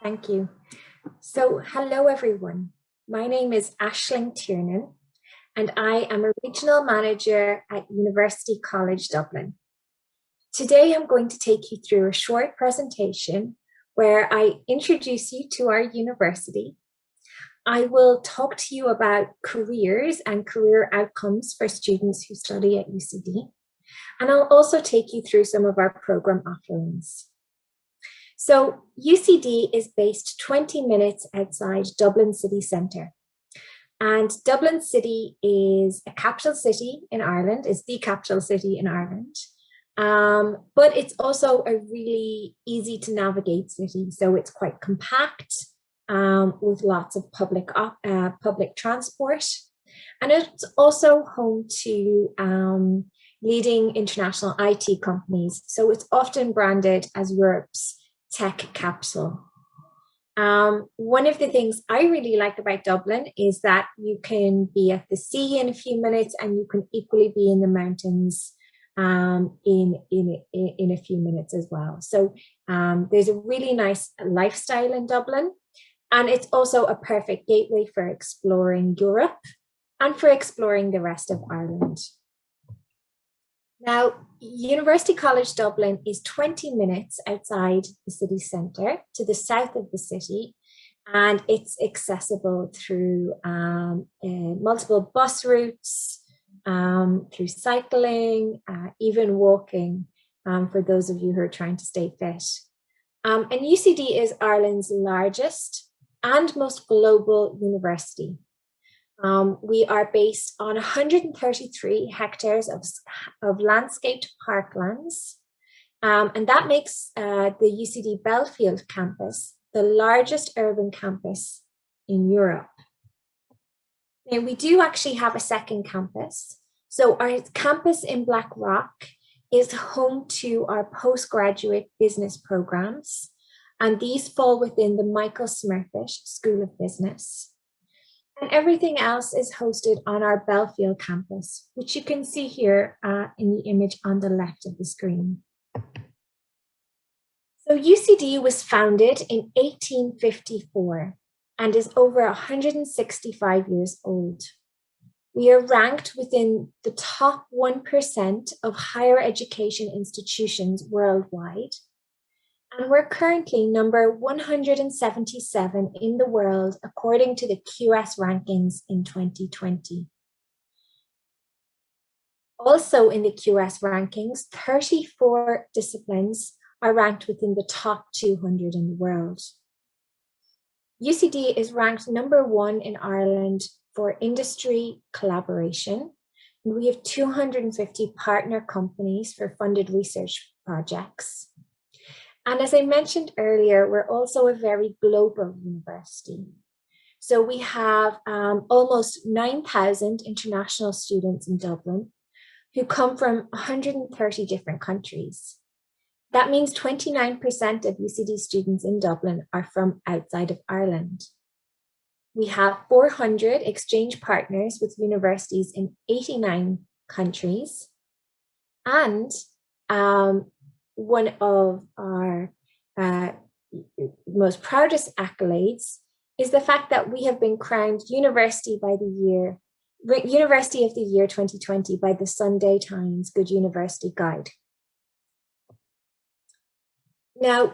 Thank you. So hello everyone. My name is Aisling Tiernan and I am a regional manager at University College Dublin. Today I'm going to take you through a short presentation where I introduce you to our university. I will talk to you about careers and career outcomes for students who study at UCD. And I'll also take you through some of our program offerings. So UCD is based 20 minutes outside Dublin city centre. And Dublin City is a capital city in Ireland, is the capital city in Ireland. But it's also a really easy to navigate city. So it's quite compact with lots of public transport. And it's also home to leading international IT companies. So it's often branded as Europe's tech capital. One of the things I really like about Dublin is that you can be at the sea in a few minutes and you can equally be in the mountains in a few minutes as well. So there's a really nice lifestyle in Dublin, and it's also a perfect gateway for exploring Europe and for exploring the rest of Ireland. Now, University College Dublin is 20 minutes outside the city centre to the south of the city, and it's accessible through multiple bus routes, through cycling, even walking, for those of you who are trying to stay fit. And UCD is Ireland's largest and most global university. We are based on 133 hectares of landscaped parklands, and that makes the UCD Belfield campus the largest urban campus in Europe. Now, we do actually have a second campus. So our campus in Blackrock is home to our postgraduate business programs, and these fall within the Michael Smurfish School of Business. And everything else is hosted on our Belfield campus, which you can see here in the image on the left of the screen. So UCD was founded in 1854 and is over 165 years old. We are ranked within the top 1% of higher education institutions worldwide. And we're currently number 177 in the world, according to the QS rankings in 2020. Also in the QS rankings, 34 disciplines are ranked within the top 200 in the world. UCD is ranked number 1 in Ireland for industry collaboration. And we have 250 partner companies for funded research projects. And as I mentioned earlier, we're also a very global university. So we have almost 9,000 international students in Dublin who come from 130 different countries. That means 29% of UCD students in Dublin are from outside of Ireland. We have 400 exchange partners with universities in 89 countries. And one of our most proudest accolades is the fact that we have been crowned University of the Year 2020 by the Sunday Times Good University Guide. Now,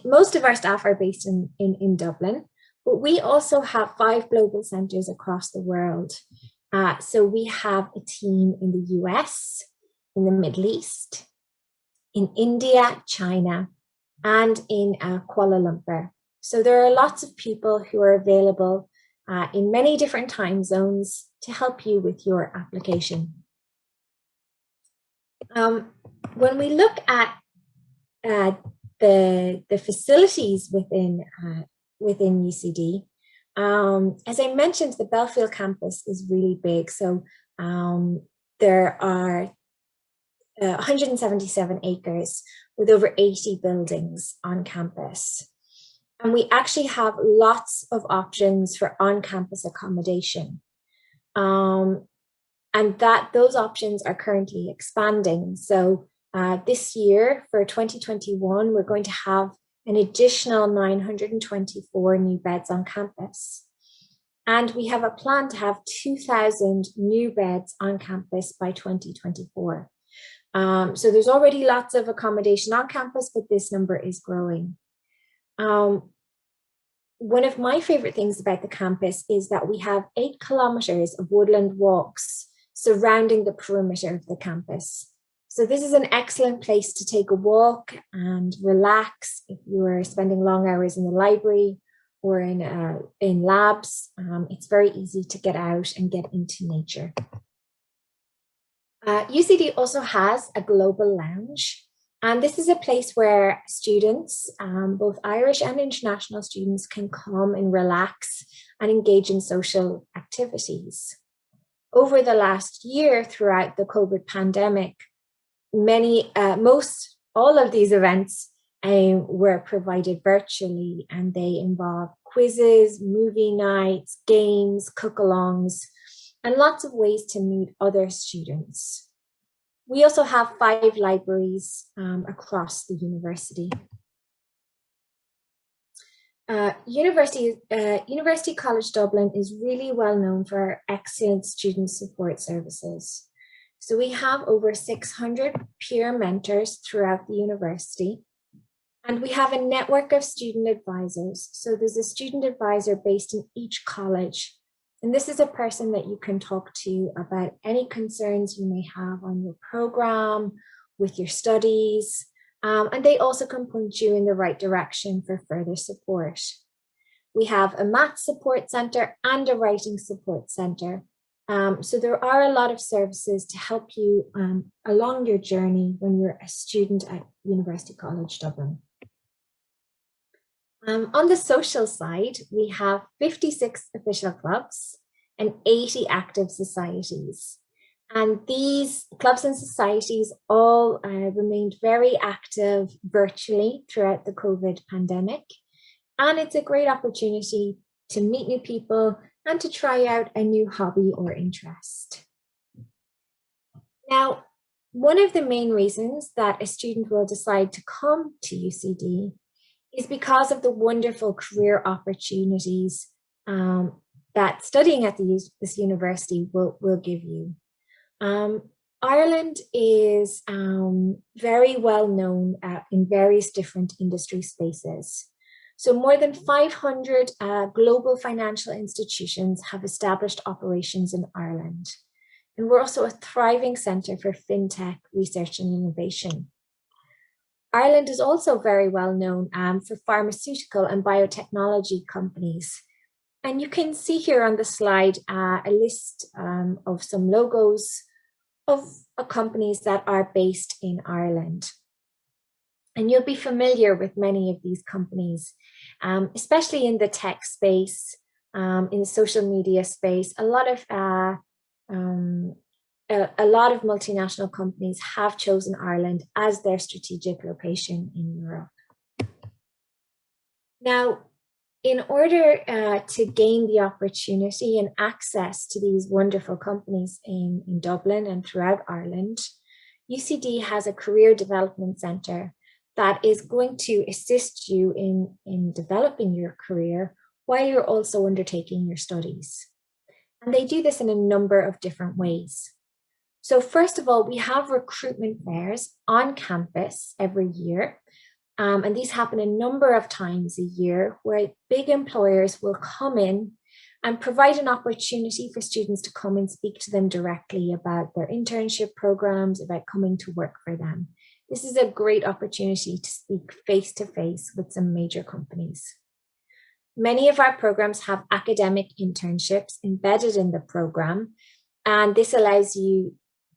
most of our staff are based in Dublin, but we also have 5 global centres across the world. So we have a team in the US, in the Middle East, in India, China, and in Kuala Lumpur. So there are lots of people who are available in many different time zones to help you with your application. When we look at the facilities within UCD, as I mentioned, the Belfield campus is really big. So there are 177 acres with over 80 buildings on campus. And we actually have lots of options for on-campus accommodation. And those options are currently expanding. So this year for 2021, we're going to have an additional 924 new beds on campus. And we have a plan to have 2,000 new beds on campus by 2024. So there's already lots of accommodation on campus, but this number is growing. One of my favorite things about the campus is that we have 8 kilometers of woodland walks surrounding the perimeter of the campus. So this is an excellent place to take a walk and relax if you are spending long hours in the library or in labs. It's very easy to get out and get into nature. UCD also has a global lounge, and this is a place where students, both Irish and international students, can come and relax and engage in social activities. Over the last year, throughout the COVID pandemic, all of these events were provided virtually, and they involve quizzes, movie nights, games, cook-alongs, and lots of ways to meet other students. We also have 5 libraries across the university. University College Dublin is really well known for our excellent student support services. So we have over 600 peer mentors throughout the university, and we have a network of student advisors. So there's a student advisor based in each college, and this is a person that you can talk to about any concerns you may have on your program, with your studies, and they also can point you in the right direction for further support. We have a math support center and a writing support center. So there are a lot of services to help you along your journey when you're a student at University College Dublin. On the social side, we have 56 official clubs and 80 active societies. And these clubs and societies all remained very active virtually throughout the COVID pandemic. And it's a great opportunity to meet new people and to try out a new hobby or interest. Now, one of the main reasons that a student will decide to come to UCD is because of the wonderful career opportunities that studying at this university will give you. Ireland is very well known in various different industry spaces. So more than 500 global financial institutions have established operations in Ireland. And we're also a thriving centre for fintech research and innovation. Ireland is also very well known for pharmaceutical and biotechnology companies. And you can see here on the slide a list of some logos of companies that are based in Ireland. And you'll be familiar with many of these companies, especially in the tech space, in the social media space. A lot of multinational companies have chosen Ireland as their strategic location in Europe. Now, in order to gain the opportunity and access to these wonderful companies in Dublin and throughout Ireland, UCD has a career development centre that is going to assist you in developing your career while you're also undertaking your studies. And they do this in a number of different ways. So first of all, we have recruitment fairs on campus every year. And these happen a number of times a year where big employers will come in and provide an opportunity for students to come and speak to them directly about their internship programs, about coming to work for them. This is a great opportunity to speak face-to-face with some major companies. Many of our programs have academic internships embedded in the program, and this allows you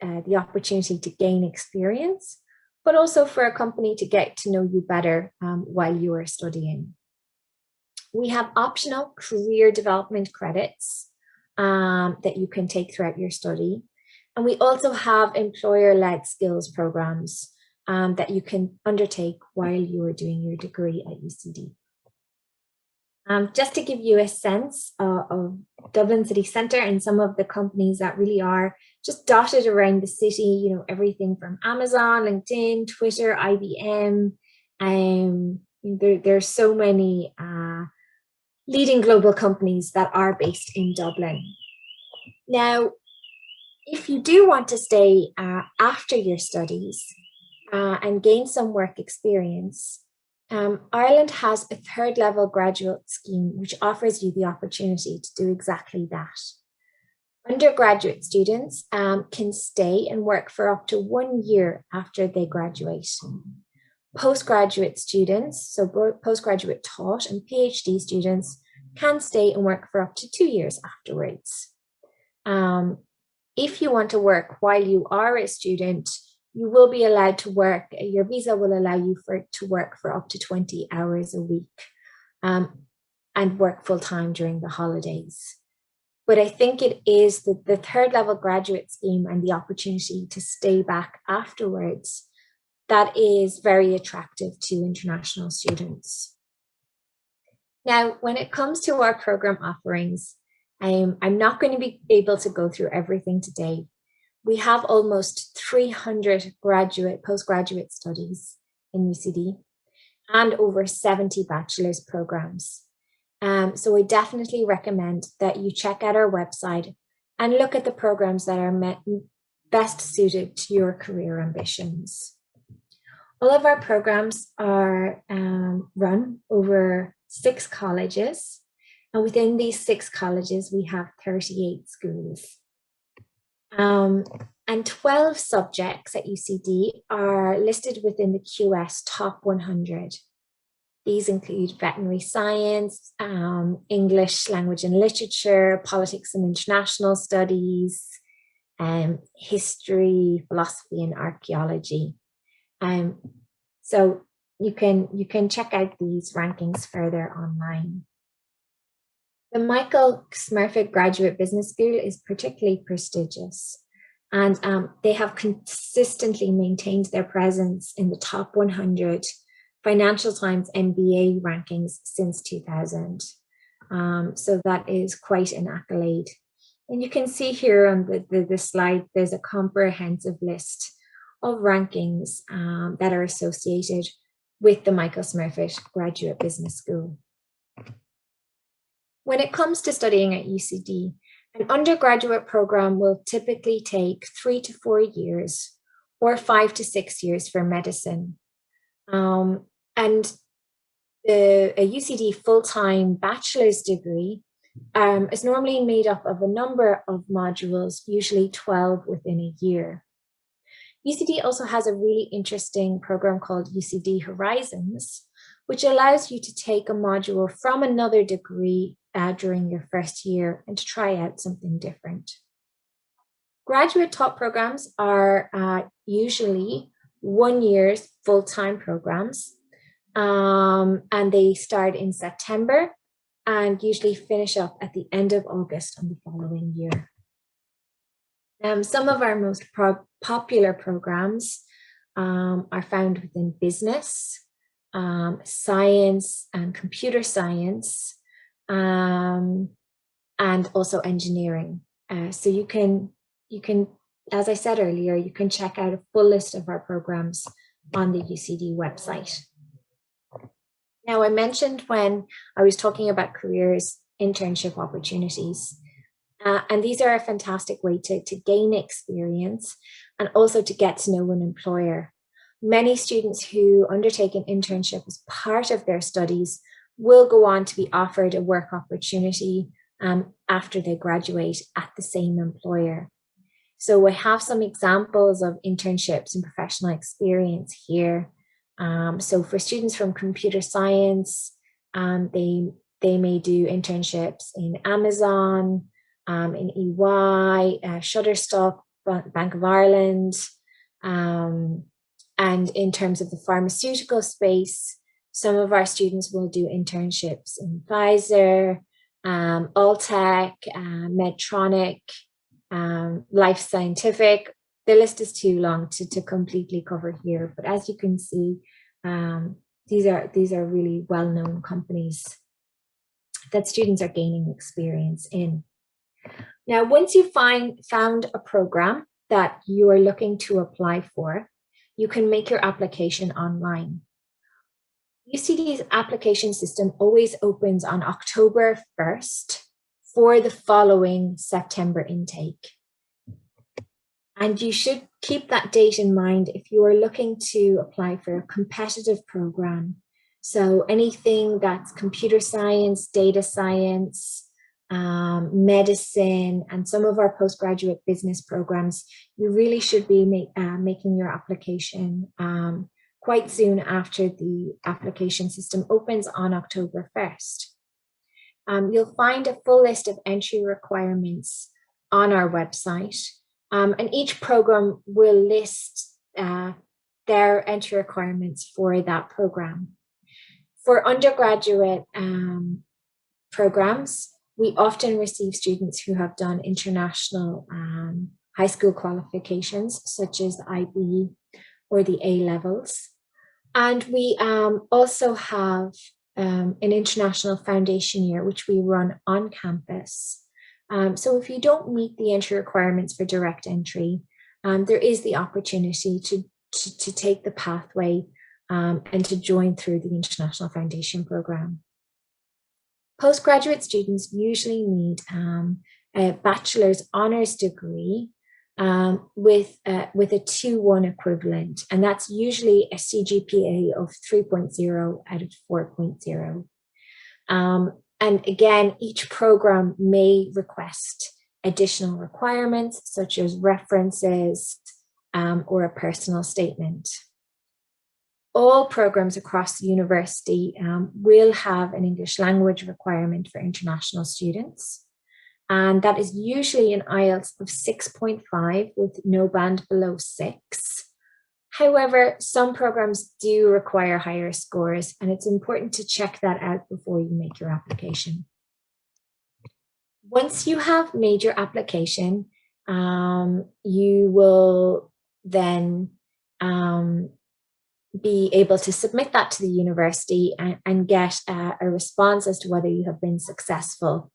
the opportunity to gain experience, but also for a company to get to know you better while you are studying. We have optional career development credits that you can take throughout your study. And we also have employer-led skills programs that you can undertake while you are doing your degree at UCD. Just to give you a sense of Dublin City Centre and some of the companies that really are just dotted around the city, you know, everything from Amazon, LinkedIn, Twitter, IBM, There's so many leading global companies that are based in Dublin. Now, if you do want to stay after your studies and gain some work experience, Ireland has a third level graduate scheme which offers you the opportunity to do exactly that. Undergraduate students can stay and work for up to 1 year after they graduate. Postgraduate students, so postgraduate taught and PhD students, can stay and work for up to 2 years afterwards. If you want to work while you are a student, you will be allowed to work, your visa will allow you to work for up to 20 hours a week and work full-time during the holidays. But I think it is the third level graduate scheme and the opportunity to stay back afterwards that is very attractive to international students. Now, when it comes to our program offerings, I'm not going to be able to go through everything today. We have almost 300 postgraduate studies in UCD and over 70 bachelor's programs. So I definitely recommend that you check out our website and look at the programs that are best suited to your career ambitions. All of our programs are run over 6 colleges, and within these 6 colleges, we have 38 schools. And 12 subjects at UCD are listed within the QS Top 100. These include veterinary science, English language and literature, politics and international studies, history, philosophy, and archaeology. So you can check out these rankings further online. The Michael Smurfit Graduate Business School is particularly prestigious, and they have consistently maintained their presence in the top 100 Financial Times MBA rankings since 2000. So that is quite an accolade. And you can see here on the slide, there's a comprehensive list of rankings that are associated with the Michael Smurfit Graduate Business School. When it comes to studying at UCD, an undergraduate program will typically take 3 to 4 years or 5 to 6 years for medicine. And a UCD full-time bachelor's degree is normally made up of a number of modules, usually 12 within a year. UCD also has a really interesting program called UCD Horizons, which allows you to take a module from another degree during your first year and to try out something different. Graduate taught programs are usually 1 year's full-time programs, and they start in September and usually finish up at the end of August on the following year. Some of our most popular programs are found within business, science and computer science, and also engineering. So you can, as I said earlier, you can check out a full list of our programs on the UCD website. Now, I mentioned when I was talking about careers, internship opportunities. And these are a fantastic way to gain experience and also to get to know an employer. Many students who undertake an internship as part of their studies will go on to be offered a work opportunity after they graduate at the same employer. So we have some examples of internships and professional experience here. So for students from computer science, they may do internships in Amazon, in EY, Shutterstock, Bank of Ireland, and in terms of the pharmaceutical space, some of our students will do internships in Pfizer, Alltech, Medtronic, Life Scientific. The list is too long to completely cover here, but as you can see, these are really well-known companies that students are gaining experience in. Now, once you found a program that you are looking to apply for, you can make your application online. UCD's application system always opens on October 1st for the following September intake. And you should keep that date in mind if you are looking to apply for a competitive program. So anything that's computer science, data science, medicine, and some of our postgraduate business programs, you really should be making your application quite soon after the application system opens on October 1st. You'll find a full list of entry requirements on our website, and each program will list their entry requirements for that program. For undergraduate programs, we often receive students who have done international high school qualifications, such as the IB or the A levels. And we also have an international foundation year, which we run on campus. So if you don't meet the entry requirements for direct entry, there is the opportunity to take the pathway and to join through the International Foundation Program. Postgraduate students usually need a bachelor's honors degree with a 2:1 equivalent, and that's usually a CGPA of 3.0 out of 4.0. And again, each program may request additional requirements such as references or a personal statement. All programs across the university will have an English language requirement for international students. And that is usually an IELTS of 6.5 with no band below 6. However, some programs do require higher scores, and it's important to check that out before you make your application. Once you have made your application, you will then be able to submit that to the university and get a response as to whether you have been successful.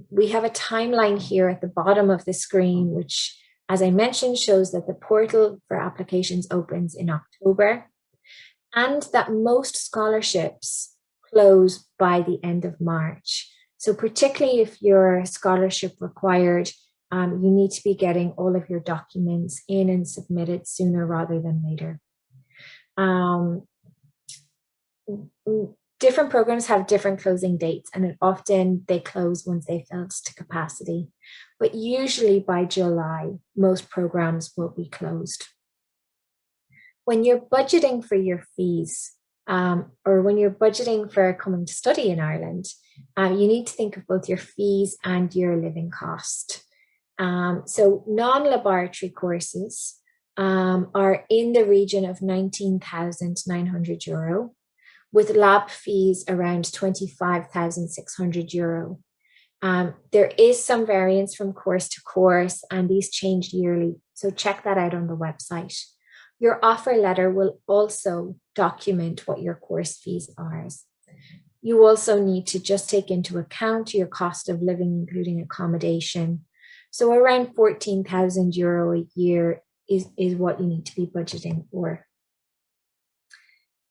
We have a timeline here at the bottom of the screen, which, as I mentioned, shows that the portal for applications opens in October and that most scholarships close by the end of March. So particularly if you're scholarship required, you need to be getting all of your documents in and submitted sooner rather than later. Different programs have different closing dates, and often they close once they fill to capacity. But usually by July, most programs will be closed. When you're budgeting for your fees, or when you're budgeting for coming to study in Ireland, you need to think of both your fees and your living cost. So non-laboratory courses are in the region of €19,900, with lab fees around €25,600. There is some variance from course to course, and these change yearly, so check that out on the website. Your offer letter will also document what your course fees are. You also need to just take into account your cost of living, including accommodation. So around €14,000 a year is what you need to be budgeting for.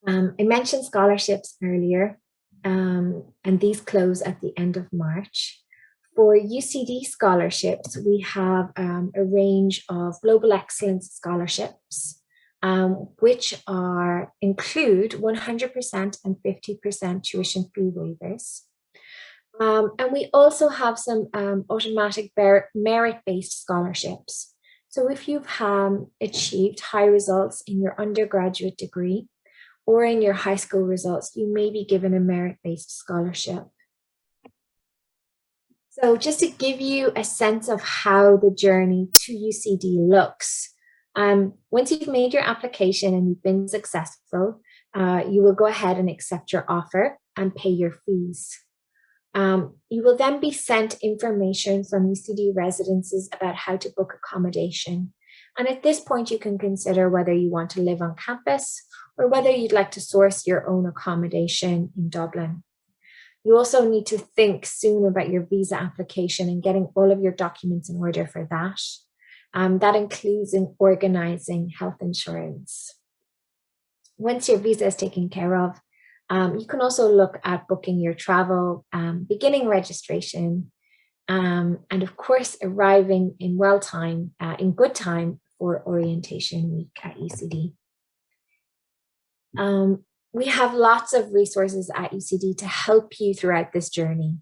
I mentioned scholarships earlier, and these close at the end of March. For UCD scholarships, we have a range of global excellence scholarships, which include 100% and 50% tuition fee waivers. And we also have some automatic merit-based scholarships. So if you've achieved high results in your undergraduate degree or in your high school results, you may be given a merit-based scholarship. So just to give you a sense of how the journey to UCD looks, once you've made your application and you've been successful, you will go ahead and accept your offer and pay your fees. You will then be sent information from UCD residences about how to book accommodation. And at this point, you can consider whether you want to live on campus or whether you'd like to source your own accommodation in Dublin. You also need to think soon about your visa application and getting all of your documents in order for that. That includes organizing health insurance. once your visa is taken care of, you can also look at booking your travel, beginning registration, and of course, arriving in in good time for orientation week at UCD. We have lots of resources at UCD to help you throughout this journey.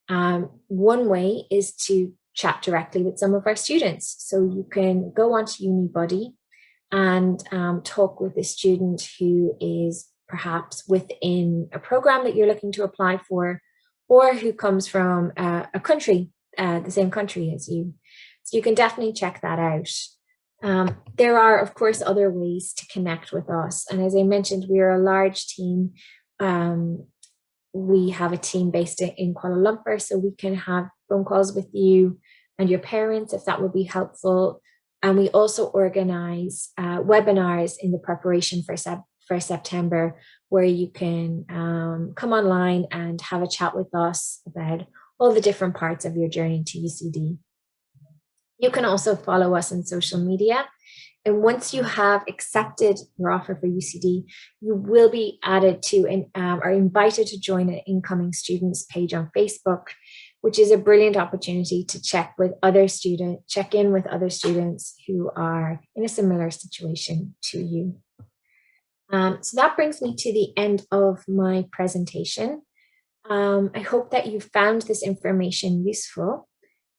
One way is to chat directly with some of our students. So you can go onto UniBuddy and talk with a student who is perhaps within a program that you're looking to apply for, or who comes from a country, the same country as you. So you can definitely check that out. There are, of course, other ways to connect with us. And as I mentioned, we are a large team. We have a team based in Kuala Lumpur, so we can have phone calls with you and your parents if that would be helpful. And we also organize webinars in the preparation for September, where you can come online and have a chat with us about all the different parts of your journey to UCD. You can also follow us on social media. And once you have accepted your offer for UCD, you will be added to or invited to join an incoming students page on Facebook, which is a brilliant opportunity to check in with other students who are in a similar situation to you. So that brings me to the end of my presentation. I hope that you found this information useful.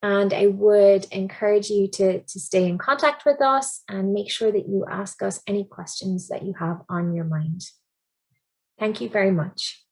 And I would encourage you to stay in contact with us and make sure that you ask us any questions that you have on your mind. Thank you very much.